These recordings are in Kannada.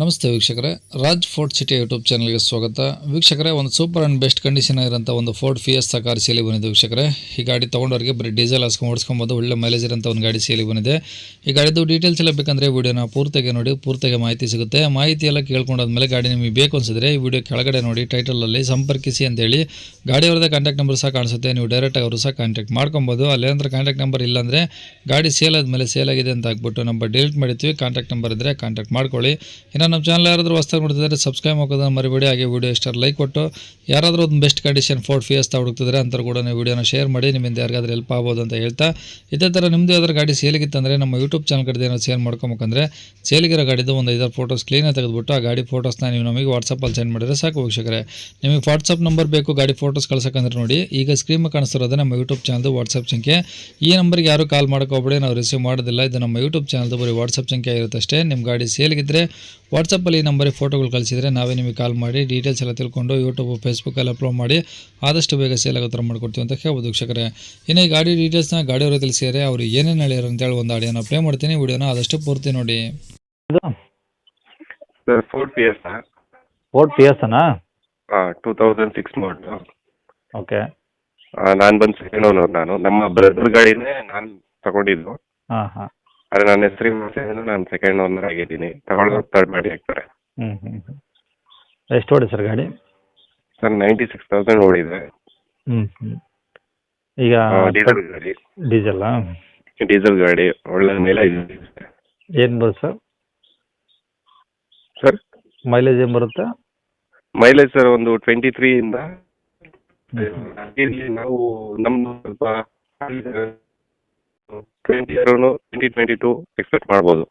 ನಮಸ್ತೆ ವೀಕ್ಷಕರೇ, ರಾಜ್ ಫೋರ್ಟ್ ಸಿಟಿ ಯೂಟ್ಯೂಬ್ ಚಾನಲ್ಗೆ ಸ್ವಾಗತ. ವೀಕ್ಷಕರೇ, ಒಂದು ಸೂಪರ್ ಆ್ಯಂಡ್ ಬೆಸ್ಟ್ ಕಂಡೀಷನ್ ಇರೋಂಥ ಒಂದು ಫೋರ್ಡ್ ಫಿಯೆಸ್ಟಾ ಕಾರ್ ಸೇಲಿ ಬಂದಿದೆ. ವೀಕ್ಷಕರೇ, ಈ ಗಾಡಿ ತೊಗೊಂಡವ್ರಿಗೆ ಬರೀ ಡೀಸೆಲ್ ಹಾಸ್ಕೊಂಡು ಓಡಿಸ್ಕೊಬೋದು, ಒಳ್ಳೆ ಮೈಲೇಜ್ ಇರೋಂಥ ಒಂದು ಗಾಡಿ ಸೇಲಿ ಬಂದಿದೆ. ಈ ಗಾಡಿದು ಡೀಟೇಲ್ಸ್ ಎಲ್ಲ ಬೇಕಂದರೆ ವಿಡಿಯೋನ ಪೂರ್ತಿಗೆ ನೋಡಿ, ಪೂರ್ತಿಗೆ ಮಾಹಿತಿ ಸಿಗುತ್ತೆ. ಮಾಹಿತಿ ಎಲ್ಲ ಕೇಳ್ಕೊಂಡಾದ್ಮೇಲೆ ಗಾಡಿ ನಿಮಗೆ ಬೇಕು ಅನಿಸಿದ್ರೆ ಈ ವಿಡಿಯೋ ಕೆಳಗಡೆ ನೋಡಿ ಟೈಟಲಲ್ಲಿ ಸಂಪರ್ಕಿಸಿ ಅಂತೇಳಿ ಗಾಡಿಯವ್ರದ್ದೇ ಕಾಂಟ್ಯಾಕ್ಟ್ ನಂಬರ್ ಸಹ ಕಾಣಿಸುತ್ತೆ. ನೀವು ಡೈರೆಕ್ಟಾಗಿ ಅವರು ಸಹ ಕಾಂಟ್ಯಾಕ್ಟ್ ಮಾಡ್ಕೊಬೋದು. ಅಲ್ಲೇನಂದ್ರೆ ಕಾಂಟ್ಯಾಕ್ಟ್ ನಂಬರ್ ಇಲ್ಲಾಂದರೆ ಗಾಡಿ ಸೇಲ್ ಆದಮೇಲೆ ಸೇಲ್ ಆಗಿದೆ ಅಂತ ಹಾಕ್ಬಿಟ್ಟು ನಂಬರ್ ಡಿಲೀಟ್ ಮಾಡಿರ್ತೀವಿ. ಕಾಂಟ್ಯಾಕ್ಟ್ ನಂಬರ್ ಇದ್ದರೆ ಕಾಂಟ್ಯಾಕ್ಟ್ ಮಾಡ್ಕೊಳ್ಳಿ. ಇನ್ನು ನಮ್ಮ ಚಾನಲ್ ಯಾರಾದರೂ ಹೊಸ್ದಾಗಿ ನೋಡ್ತಿದ್ದಾರೆ ಸಬ್ಸ್ಕ್ರೈಬ್ ಮಾಡೋದನ್ನು ಮರಿಬೇಡಿ. ಹಾಗೆ ವಿಡಿಯೋ ಇಷ್ಟ ಲೈಕ್ ಕೊಟ್ಟು ಯಾರಾದರೂ ಒಂದು ಬೆಸ್ಟ್ ಕಂಡೀಷನ್ ಫೋರ್ಡ್ ಫಿಯೆಸ್ಟಾ ಹುಡುಕ್ತಿದ್ರೆ ಅಂಥವ್ರು ಕೂಡ ನೀವು ವಿಡಿಯೋನ ಶೇರ್ ಮಾಡಿ, ನಿಮ್ಮಿಂದ ಯಾರಿಗಾದ್ರೂ ಹೆಲ್ಪ್ ಆಗ್ಬೋದು ಅಂತ ಹೇಳ್ತಾ, ಇದೇ ಥರ ನಿಮ್ಮದು ಯಾವ್ದಾದ್ರು ಗಾಡಿ ಸೇಲಿಗಿತ್ತಂದರೆ ನಮ್ಮ ಯೂಟ್ಯೂಬ್ ಚಾನಲ್ ಕಡೆ ಏನೋ ಶೇರ್ ಮಾಡ್ಕೊಬೇಕಂದ್ರೆ ಸೇಲಿಗಿರೋ ಗಾಡಿದು ಒಂದು 5 ಫೋಟೋಸ್ ಕ್ಲೀನಾಗಿ ತೆಗೆದುಬಿಟ್ಟು ಆ ಗಾಡಿ ಫೋಟೋಸ್ನ ನೀವು ನಮಗೆ ವಾಟ್ಸಪ್ಪಲ್ಲಿ ಸೆಂಡ್ ಮಾಡಿದರೆ ಸಾಕು ವೀಕ್ಷಕರೇ. ನಿಮಗೆ ವಾಟ್ಸಪ್ ನಂಬರ್ ಬೇಕು ಗಾಡಿ ಫೋಟೋಸ್ ಕಳ್ಸೋಕ್ಕಂದ್ರೆ ನೋಡಿ, ಈಗ ಸ್ಕ್ರೀನ್ ಕಾಣಿಸ್ತಿರೋದು ನಮ್ಮ ಯೂಟ್ಯೂಬ್ ಚಾನಲ್ದು ವಾಟ್ಸಪ್ ಸಂಖ್ಯೆ. ಈ ನಂಬರ್ಗೆ ಯಾರು ಕಾಲ್ ಮಾಡ್ಕೋಬೇಡಿ, ನಾವು ರಿಸೀವ್ ಮಾಡೋದಿಲ್ಲ. ಇದು ನಮ್ಮ ಯೂಟ್ಯೂಬ್ ಚಾನಲ್ದು ಬರೀ ವಾಟ್ಸಪ್ ಸಂಖ್ಯೆ ಇರುತ್ತೆ ಅಷ್ಟೇ. ನಿಮ್ಮ ಗಾಡಿ ಸೇಲಿಗಿದ್ದರೆ ವಾಟ್ಸಪ್ಪಲ್ಲಿ ಈ ನಂಬರಿಗೆ ಫೋಟೋಗಳು ಕಳಿಸಿದರೆ ನಾವೇ ನಿಮಗೆ ಕಾಲ್ ಮಾಡಿ ಡೀಟೇಲ್ಸ್ ಎಲ್ಲ ತಿಳ್ಕೊಂಡು ಯೂಟ್ಯೂಬ್ ಫೇಸ್ಬುಕ್ಕಲ್ಲಿ ಅಪ್ಲೋಡ್ ಮಾಡಿ ಆದಷ್ಟು ಬೇಗ ಸೇಲ್ ಆಗೋ ಥರ ಮಾಡ್ಕೊಡ್ತೀವಿ ಅಂತ ಹೇಳ್ಬೋದು ವೀಕ್ಷಕರೇ. ಇನ್ನು ಈ ಗಾಡಿ ಡೀಟೇಲ್ಸ್ನ ಗಾಡಿಯವರು ತಿಳಿಸಿದರೆ ಅವರು ಏನೇನು ಹೇಳ್ಯಾರ ಅಂತೇಳಿ ಒಂದು ಆಡಿಯೋನ ಪ್ಲೇ ಮಾಡ್ತೀನಿ. ವಿಡಿಯೋನ ಆದಷ್ಟು ಪೂರ್ತಿ ನೋಡಿ. Sir Ford fiesta. ಫೋರ್ಡ್ ಫಿಯೆಸ್ಟಾನಾ? 2006 ಮಾಡಲು. ಓಕೆ. ನಾನು ಬಂದು ಸೆಕೆಂಡ್ ಓನರ್. ನಾನು ನಮ್ಮ ಬ್ರದರ್ ಗಾಡಿನೇ ನಾನು ತಗೊಂಡಿದ್ದು. ಹಾಂ ಹಾಂ. ಆದರೆ ನನ್ನ ಹೆಸರಿಗೆ ಮಾಡಿಸಿದ್ರೆ ನಾನು ಸೆಕೆಂಡ್ ಓನರ್ ಆಗಿದ್ದೀನಿ. ತಗೊಳ್ಳೋದು ಥರ್ಡ್ ಪಾರ್ಟಿ ಆಗ್ತಾರೆ. ಎಷ್ಟು ಓಡಿ ಸರ್ ಗಾಡಿ? ಸರ್ 96,000 ಓಡಿದೆ. ಈಗ ಡೀಸೆಲ್ ಗಾಡಿ. ಡೀಸೆಲ್ಲಾ? ಡೀಸೆಲ್ ಗಾಡಿ ಒಳ್ಳೆ ಮೈಲೇಜ್ ಇದೆ. ಏನು ಬರುತ್ತೆ ಸರ್? ಸರ್ ಮೈಲೇಜ್ ಏನು ಬರುತ್ತೆ? ಮೈಲೇಜ್ ಸರ್ ಒಂದು 23 ಇಂದ ಇಲ್ಲಿ ನಾವು ನಮ್ದು ಸ್ವಲ್ಪ 2022 ಎಕ್ಸ್ಪೆಕ್ಟ್ ಮಾಡ್ಬೋದು.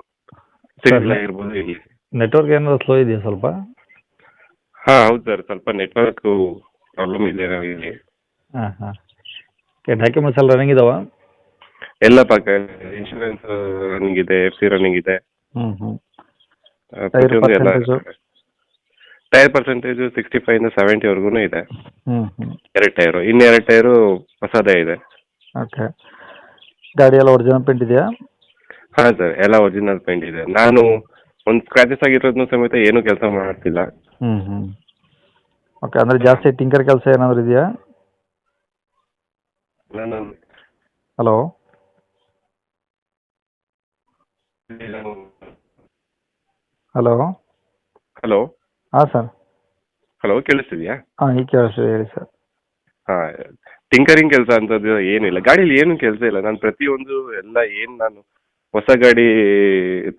ಸಿಂಗಲ್ ಆಗಿರ್ಬೋದು ಇಲ್ಲಿ. ನೆಟ್ವರ್ಕ್ ಏನಾದ್ರು ಸ್ಲೋ ಇದೆಯಾ ಸ್ವಲ್ಪ? ಹಾಂ ಹೌದು ಸರ್, ಸ್ವಲ್ಪ ನೆಟ್ವರ್ಕ್ ಪ್ರಾಬ್ಲಮ್ ಇದೆ ಇಲ್ಲಿ. ಹಾಂ ಹಾಂ. ಓಕೆ, ಡಾಕ್ಯುಮೆಂಟ್ಸ್ ಎಲ್ಲ ರನ್ನಿಂಗ್ ಇದಾವ? ಎಲ್ಲ ಪಕ್ಕ ಇನ್ಶೂರೆನ್ಸ್ ರನ್ನಿಂಗ್ ಇದೆ, FC ರನ್ನಿಂಗ್ ಇದೆ. ಪ್ರತಿಯೊಂದು ಎಲ್ಲ. ಟೈರ್ ಪರ್ಸೆಂಟೇಜು 65 ಇಂದ 70 ವರೆಗೂ ಇದೆ. 2 ಟೈರು, ಇನ್ನೆರಡು ಟೈರು ಹೊಸದೇ ಇದೆ. ಓಕೆ. ಗಾಡಿ ಎಲ್ಲ ಒರಿಜಿನಲ್ ಪೇಂಟ್ ಇದೆಯಾ? ಹಾಂ ಸರ್, ಎಲ್ಲ ಒರಿಜಿನಲ್ ಪೇಂಟ್ ಇದೆ. ನಾನು ಒಂದು ಸ್ಕ್ರಾಚಸ್ ಆಗಿರೋದನ್ನು ಸಮೇತ ಏನೂ ಕೆಲಸ ಮಾಡ್ತಿಲ್ಲ. ಓಕೆ, ಅಂದರೆ ಜಾಸ್ತಿ ಟಿಂಕರ್ ಕೆಲಸ ಏನಾದರೂ ಇದೆಯಾ? ನಾನು ಹಲೋ ಹಲೋ ಹಲೋ ಹಾಂ ಸರ್. ಹಲೋ ಕೇಳಿಸ್ತಿದ್ಯಾ? ಹಾಂ, ಈಗ ಕೇಳಿಸ್ತಿದೆ, ಹೇಳಿ ಸರ್. ಹಾಂ, ಟಿಂಕರಿಂಗ್ ಕೆಲಸ ಅಂತದ್ದು ಏನಿಲ್ಲ ಗಾಡೀಲಿ, ಏನು ಕೆಲಸ ಇಲ್ಲ. ನಾನು ಪ್ರತಿಯೊಂದು ಎಲ್ಲ ಏನು ನಾನು ಹೊಸ ಗಾಡಿ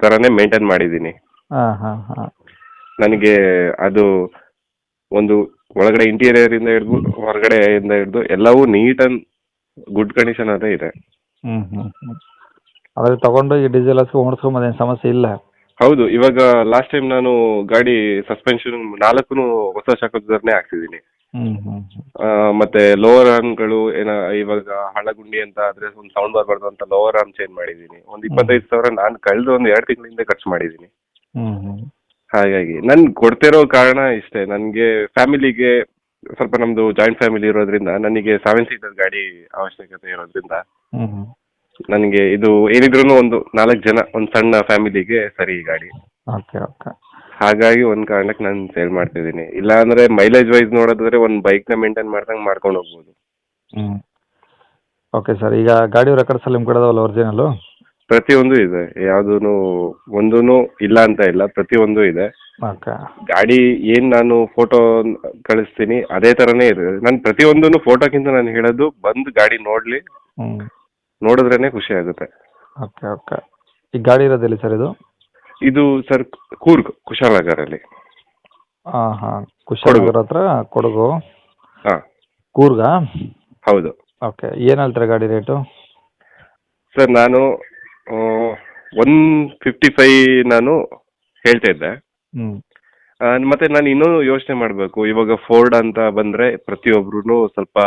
ಥರನೇ ಮೇಂಟೈನ್ ಮಾಡಿದ್ದೀನಿ. ಹಾಂ ಹಾಂ ಹಾಂ. ನನಗೆ ಅದು ಒಂದು ಒಳಗಡೆ ಇಂಟೀರಿಯರ್ ಇಂದ ಹಿಡಿದು ಹೊರಗಡೆಯಿಂದ ಹಿಡಿದು ಎಲ್ಲವೂ ನೀಟ್ ಅಂಡ್ ಗುಡ್ ಕಂಡೀಷನ್ ಅದೇ ಇದೆ. ಅದೇ ತಗೊಂಡು ಈ ಡೀಸೆಲ್ ಓಡಿಸ್ಕೊಂಬದೇನು ಸಮಸ್ಯೆ ಇಲ್ಲ? ಹೌದು, ಇವಾಗ ಲಾಸ್ಟ್ ಟೈಮ್ ನಾನು ಗಾಡಿ ಸಸ್ಪೆನ್ಷನ್ 4 ಹೊಸ ಶಾಖೋದ್ಧಾರನೆ ಹಾಕ್ಸಿದ್ದೀನಿ. ಮತ್ತೆ ಲೋವರ್ ಆರ್ಮ್ಗಳು ಇವಾಗ ಹಳ್ಳಗುಂಡಿ ಅಂತ ಆದ್ರೆ ಒಂದು ಸೌಂಡ್ ಬರಬಾರ್ದು ಅಂತ ಲೋವರ್ ಆರ್ಮ್ ಚೇಂಜ್ ಮಾಡಿದ್ದೀನಿ. ಒಂದು 25,000 ನಾನು ಕಳೆದ ಒಂದು 2 ತಿಂಗಳಿಂದ ಖರ್ಚು ಮಾಡಿದ್ದೀನಿ. ಹಾಗಾಗಿ ನನ್ ಕೊಡ್ತಿರೋ ಕಾರಣ ಇಷ್ಟೇ, ನನಗೆ ಫ್ಯಾಮಿಲಿಗೆ ಸ್ವಲ್ಪ ನಮ್ದು ಜಾಯಿಂಟ್ ಫ್ಯಾಮಿಲಿ ಇರೋದ್ರಿಂದ ನನಗೆ 7 ಸೀಟರ್ ಗಾಡಿ ಅವಶ್ಯಕತೆ ಇರೋದ್ರಿಂದ ನನಗೆ ಇದು ಏನಿದ್ರು ಒಂದು 4 ಜನ, ಒಂದು ಸಣ್ಣ ಫ್ಯಾಮಿಲಿಗೆ ಸರಿ ಈ ಗಾಡಿ. Okay okay. ಹಾಗಾಗಿ ಒಂದು ಕಾರಣಕ್ಕೆ ನಾನು ಸೇಲ್ ಮಾಡ್ತಿದ್ದೀನಿ. ಇಲ್ಲ ಅಂದ್ರೆ ಮೈಲೇಜ್ ವೈಸ್ ನೋಡಿದ್ರೆ ಒಂದು ಬೈಕ್ನ ಮೇಂಟೈನ್ ಮಾಡ್ದಂಗೆ ಮಾಡ್ಕೊಂಡು ಹೋಗ್ಬೋದು. ಓಕೆ ಸರ್, ಈಗ ಗಾಡಿ ರೆಕಾರ್ಡ್ಸ್ ಎಲ್ಲ ನಿಮ್ಮ ಕಡೆ ಅದಾವಲ್ಲ ಒರಿಜಿನಲ್ಲು? ಪ್ರತಿಯೊಂದು ಇದೆ, ಯಾವುದೂ ಒಂದೂ ಇಲ್ಲ ಅಂತ ಇಲ್ಲ, ಪ್ರತಿಯೊಂದು ಇದೆ. ಓಕೆ. ಗಾಡಿ ಏನು ನಾನು ಫೋಟೋ ಕಳಿಸ್ತೀನಿ ಅದೇ ಥರನೇ ಇದೆ. ನಾನು ಪ್ರತಿಯೊಂದೂ ಫೋಟೋಕ್ಕಿಂತ ನಾನು ಹೇಳೋದು ಬಂದು ಗಾಡಿ ನೋಡಲಿ, ನೋಡಿದ್ರೇ ಖುಷಿ ಆಗುತ್ತೆ. Okay okay. ಈ ಗಾಡಿ ಇರೋದಿಲ್ಲ ಸರ್ ಇದು? ಇದು ಸರ್ ಕೂರ್ಗ್, ಕುಶಾಲನಗರಲ್ಲಿ. ಹಾಂ ಹಾಂ. ಕುಶಾಲನಗರ ಹತ್ರ ಕೊಡಗು. ಹಾಂ. ಕೂರ್ಗಾ? ಹೌದು. ಓಕೆ. ಏನು ಹೇಳ್ತಾರೆ ಗಾಡಿ ರೇಟು? ಸರ್ ನಾನು 155 ನಾನು ಹೇಳ್ತಾ ಇದ್ದೆ. ಮತ್ತೆ ನಾನು ಇನ್ನೂ ಯೋಚನೆ ಮಾಡಬೇಕು. ಇವಾಗ ಫೋರ್ಡ್ ಅಂತ ಬಂದರೆ ಪ್ರತಿಯೊಬ್ರು ಸ್ವಲ್ಪ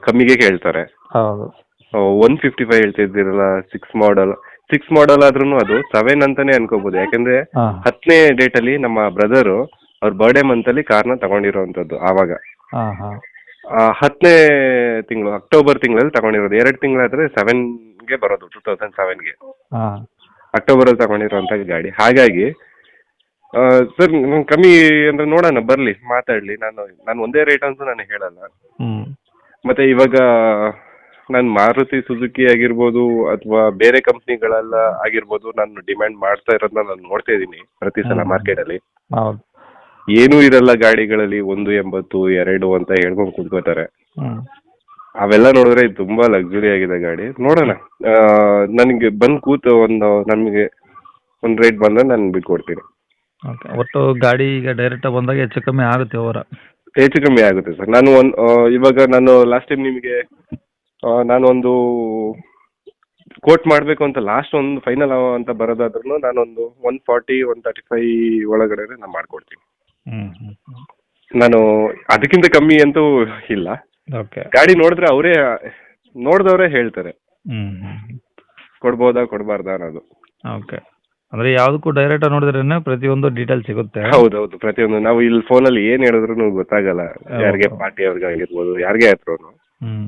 ಕಮ್ಮಿಗೆ ಕೇಳ್ತಾರೆ. ಹೌದು. 155 ಹೇಳ್ತಾ ಇದ್ದೀರಲ್ಲ, 6 ಮಾಡಲ್ ಆದ್ರೂ ಅದು 7 ಅಂತಾನೆ ಅನ್ಕೋಬಹುದು. ಯಾಕಂದ್ರೆ 10ನೇ ಡೇಟಲ್ಲಿ ನಮ್ಮ ಬ್ರದರು ಅವ್ರ ಬರ್ಡೇ ಮಂತಲ್ಲಿ ಕಾರ್ನ ತಗೊಂಡಿರೋವಂಥದ್ದು. ಆವಾಗ 10ನೇ ತಿಂಗಳು ಅಕ್ಟೋಬರ್ ತಿಂಗಳಲ್ಲಿ ತಗೊಂಡಿರೋದು. 2 ತಿಂಗಳಾದ್ರೆ 7ಗೆ ಬರೋದು, 2007ಗೆ ಅಕ್ಟೋಬರಲ್ಲಿ ತಗೊಂಡಿರೋಂಥ ಗಾಡಿ. ಹಾಗಾಗಿ ಸರ್ ಕಮ್ಮಿ ಅಂದ್ರೆ ನೋಡೋಣ ಬರಲಿ ಮಾತಾಡಲಿ. ನಾನು ಒಂದೇ ರೇಟ್ ಅಂತೂ ನಾನು ಹೇಳಲ್ಲ. ಹ್ಞೂ ಮತ್ತೆ ಇವಾಗ ನಾನು ಮಾರುತಿ ಸುಜುಕಿ ಆಗಿರ್ಬೋದು ಅಥವಾ ಬೇರೆ ಕಂಪ್ನಿಗಳೆಲ್ಲ ಆಗಿರ್ಬೋದು, ನಾನು ಡಿಮ್ಯಾಂಡ್ ಮಾಡ್ತಾ ಇರೋದನ್ನ ನಾನು ನೋಡ್ತಾ ಇದ್ದೀನಿ ಪ್ರತಿ ಸಲ ಮಾರ್ಕೆಟಲ್ಲಿ. ಹೌದು. ಏನೂ ಇರಲ್ಲ ಗಾಡಿಗಳಲ್ಲಿ, 180 2 ಅಂತ ಹೇಳ್ಕೊಂಡು ಕುತ್ಕೋತಾರೆ. ಹ್ಞೂ ಅವೆಲ್ಲ ನೋಡಿದ್ರೆ ಇದು ತುಂಬಾ ಲಕ್ಸುರಿ ಆಗಿದೆ ಗಾಡಿ. ನೋಡೋಣ, ನನಗೆ ಬಂದು ಕೂತು ನಮಗೆ ಒಂದು ರೇಟ್ ಬಂದ್ರೆ ನಾನು ಬಿಟ್ಕೊಡ್ತೀನಿ. ಓಕೆ. ಒಟ್ಟು ಗಾಡಿ ಈಗ ಡೈರೆಕ್ಟಾಗಿ ಬಂದಾಗ ಹೆಚ್ಚು ಕಮ್ಮಿ ಆಗುತ್ತೆ ಅವರ? ಹೆಚ್ಚು ಕಮ್ಮಿ ಆಗುತ್ತೆ ಸರ್. ಇವಾಗ ನಾನು ಲಾಸ್ಟ್ ಟೈಮ್ ನಿಮಗೆ ನಾನೊಂದು ಕೋಟ್ ಮಾಡಬೇಕು ಅಂತ ಲಾಸ್ಟ್ ಒಂದು ಫೈನಲ್ ಅಂತ ಬರೋದಾದ್ರೂ ನಾನೊಂದು 140 135 ಒಳಗಡೆ ನಾನು ಮಾಡ್ಕೊಡ್ತೀನಿ. ಹ್ಞೂ ಹ್ಞೂ ನಾನು ಅದಕ್ಕಿಂತ ಕಮ್ಮಿ ಅಂತೂ ಇಲ್ಲ. ಓಕೆ. ಗಾಡಿ ನೋಡಿದ್ರೆ ನೋಡಿದವರೇ ಹೇಳ್ತಾರೆ ಹ್ಞೂ ಹ್ಞೂ ಕೊಡ್ಬೋದಾ ಕೊಡಬಾರ್ದಾ ಅನ್ನೋದು. ಓಕೆ. ಅಂದರೆ ಯಾವುದಕ್ಕೂ ಡೈರೆಕ್ಟಾಗಿ ನೋಡಿದ್ರೇ ಪ್ರತಿಯೊಂದು ಡೀಟೇಲ್ ಸಿಗುತ್ತೆ? ಹೌದೌದು, ಪ್ರತಿಯೊಂದು ನಾವು ಇಲ್ಲಿ ಫೋನಲ್ಲಿ ಏನು ಹೇಳಿದ್ರು ಗೊತ್ತಾಗಲ್ಲ, ಯಾರಿಗೆ ಪಾರ್ಟಿ ಅವ್ರಿಗೆ ಆಗಿರ್ಬೋದು, ಯಾರಿಗೆ ಆದ್ರೂ. ಹ್ಞೂ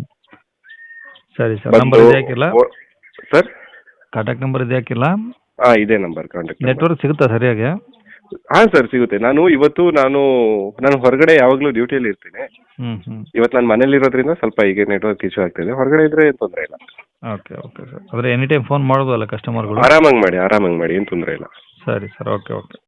ಸರಿ ಸರ್. ನಂಬರ್ ಇದೆ ಹಾಕಿಲ್ಲ ಸರ್? ಕಾಂಟ್ಯಾಕ್ಟ್ ನಂಬರ್ ಇದೆ ಹಾಕಿಲ್ಲ? ಹಾಂ, ಇದೇ ನಂಬರ್ ಕಾಂಟ್ಯಾಕ್ಟ್. ನೆಟ್ವರ್ಕ್ ಸಿಗುತ್ತಾ ಸರಿಯಾಗಿ? ಹಾಂ ಸರ್, ಸಿಗುತ್ತೆ. ನಾನು ಹೊರಗಡೆ ಯಾವಾಗಲೂ ಡ್ಯೂಟಿಯಲ್ಲಿ ಇರ್ತೀನಿ. ಹ್ಞೂ ಹ್ಞೂ ಇವತ್ತು ನಾನು ಮನೇಲಿ ಇರೋದ್ರಿಂದ ಸ್ವಲ್ಪ ಈಗ ನೆಟ್ವರ್ಕ್ ಇಶ್ಯೂ ಆಗ್ತಿದೆ. ಹೊರಗಡೆ ಇದ್ರೆ ಏನು ತೊಂದರೆ ಇಲ್ಲ. Okay okay sir. ಅಂದರೆ ಎನಿ ಟೈಮ್ ಫೋನ್ ಮಾಡ್ಬೋದಲ್ಲ ಕಸ್ಟಮರ್ಗಳು? ಆರಾಮಾಗಿ ಮಾಡಿ, ಏನು ತೊಂದರೆ ಇಲ್ಲ. ಸರಿ ಸರ್. Okay okay.